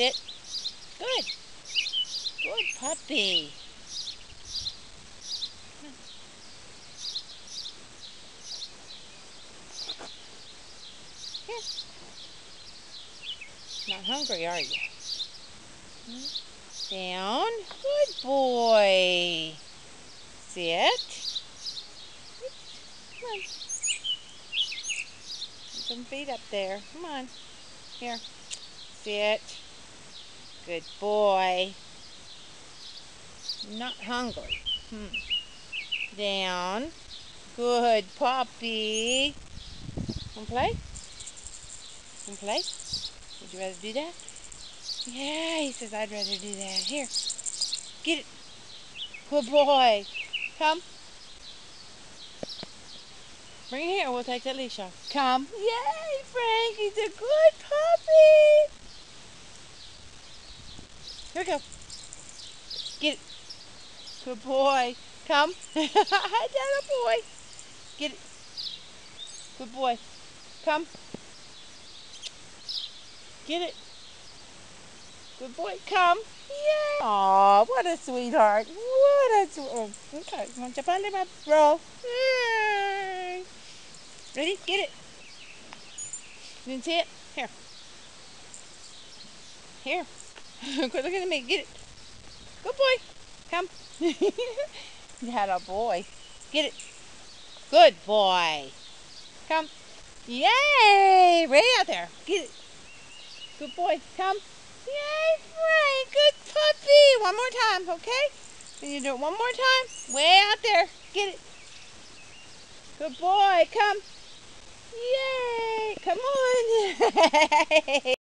Sit. Good. Good puppy. Here. Not hungry, are you? Down. Good boy. Sit. Come on. Put some feet up there. Come on. Here. Sit. Good boy. Not hungry. Down. Good puppy. Want to play? Want to play? Would you rather do that? Yeah, he says I'd rather do that. Here. Get it. Good boy. Come. Bring it here. We'll take that leash off. Come. Yay, Frank. He's a good puppy. Here we go. Get it. Good boy. Come. That boy. Get it. Good boy. Come. Get it. Good boy. Come. Yay. Aw, what a sweetheart. What a sweetheart. Okay, want to jump under my bro? Yay. Ready? Get it. You didn't see it? Here. Here. Quit looking at me. Get it. Good boy. Come. You had a boy. Get it. Good boy. Come. Yay! Way out there. Get it. Good boy. Come. Yay, Frank. Good puppy. One more time, okay? Can you do it one more time? Way out there. Get it. Good boy. Come. Yay. Come on.